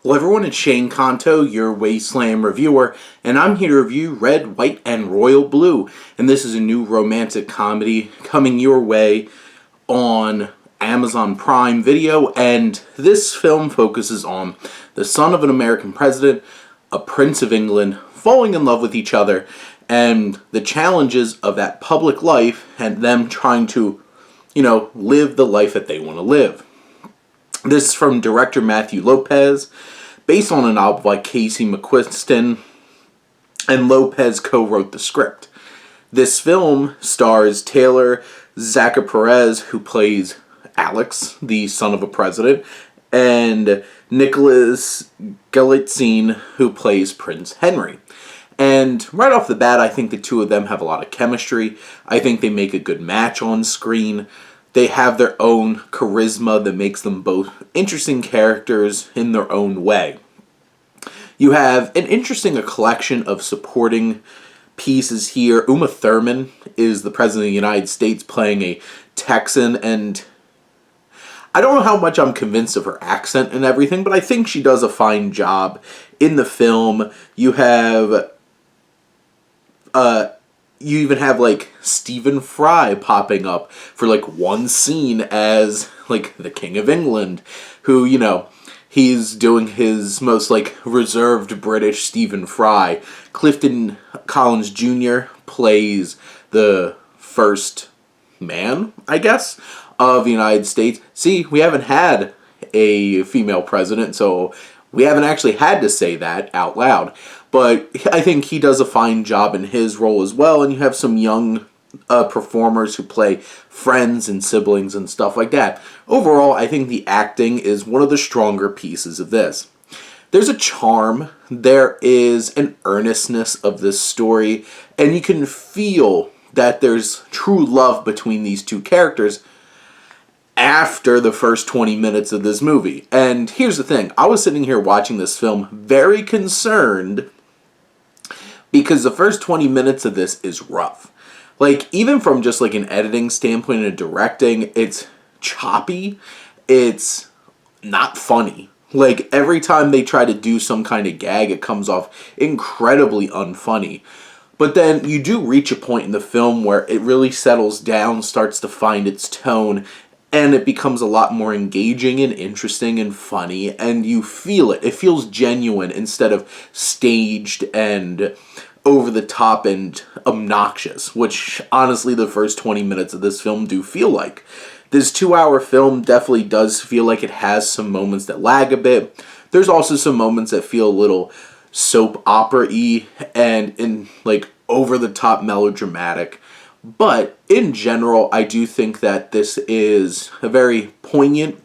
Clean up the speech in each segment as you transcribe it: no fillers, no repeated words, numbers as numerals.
Hello everyone, it's Shane Kanto, your Wasteland reviewer, and I'm here to review Red, White, and Royal Blue. And this is a new romantic comedy coming your way on Amazon Prime Video, and this film focuses on the son of an American president, a prince of England, falling in love with each other, and the challenges of that public life and them trying to, live the life that they want to live. This is from director Matthew Lopez, based on a novel by Casey McQuiston, and Lopez co-wrote the script. This film stars Taylor Zacaperez, who plays Alex, the son of a president, and Nicholas Galitzine, who plays Prince Henry. And right off the bat, I think the two of them have a lot of chemistry. I think they make a good match on screen. They have their own charisma that makes them both interesting characters in their own way. You have an interesting collection of supporting pieces here. Uma Thurman is the President of the United States playing a Texan, and I don't know how much I'm convinced of her accent and everything, but I think she does a fine job in the film. You even have, Stephen Fry popping up for, one scene as, the King of England, who, he's doing his most, reserved British Stephen Fry. Clifton Collins Jr. plays the first man, I guess, of the United States. See, we haven't had a female president, so we haven't actually had to say that out loud. But I think he does a fine job in his role as well, and you have some young performers who play friends and siblings and stuff like that. Overall, I think the acting is one of the stronger pieces of this. There's a charm, there is an earnestness of this story, and you can feel that there's true love between these two characters after the first 20 minutes of this movie. And here's the thing, I was sitting here watching this film very concerned because the first 20 minutes of this is rough. Even from just an editing standpoint and directing, it's choppy, it's not funny. Every time they try to do some kind of gag, it comes off incredibly unfunny. But then you do reach a point in the film where it really settles down, starts to find its tone, and it becomes a lot more engaging and interesting and funny, and you feel it. It feels genuine instead of staged and over the top and obnoxious, which honestly the first 20 minutes of this film do feel like. This 2-hour film definitely does feel like it has some moments that lag a bit. There's also some moments that feel a little soap opera-y and over the top melodramatic. But in general, I do think that this is a very poignant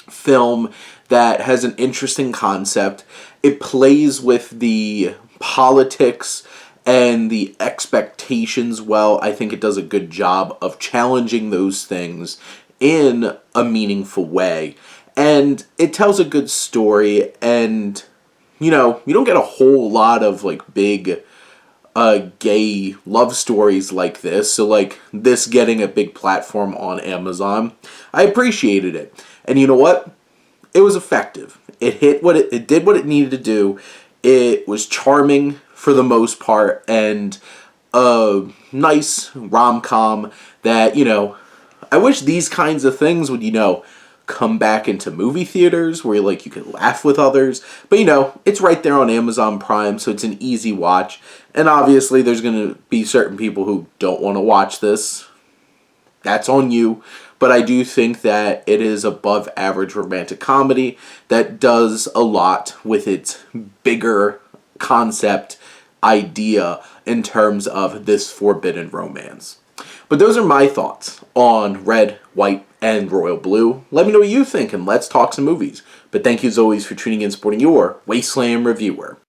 film that has an interesting concept. It plays with the politics and the expectations well. I think it does a good job of challenging those things in a meaningful way. And it tells a good story, and, you don't get a whole lot of, big gay love stories like this, so this getting a big platform on Amazon, I appreciated it. And you know what? It was effective. It did what it needed to do. It was charming for the most part, and a nice rom-com that, I wish these kinds of things would, come back into movie theaters where you could laugh with others. But it's right there on Amazon Prime, so it's an easy watch. And obviously there's going to be certain people who don't want to watch this. That's on you. But I do think that it is above average romantic comedy that does a lot with its bigger concept idea in terms of this forbidden romance. But those are my thoughts on Red, White, and Royal Blue. Let me know what you think, and let's talk some movies. But thank you as always for tuning in and supporting your Wasteland reviewer.